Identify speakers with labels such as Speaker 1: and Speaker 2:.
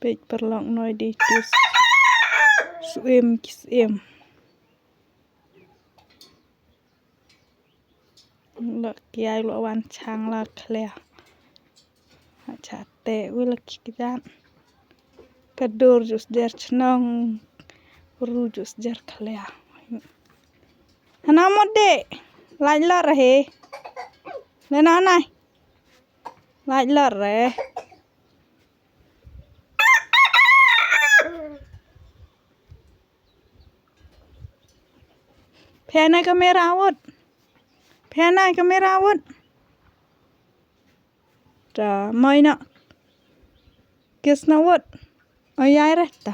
Speaker 1: Page perlong nói đi chú em lọ kiai lọ wan chang la klea cha te wila kikidan kadur jus jar chnong ru jus jar klea hana mode lại lọ rहे lên nó này lại lọ rहे phe này camera wot phe này camera wot ta mai na kes na wot ayai reta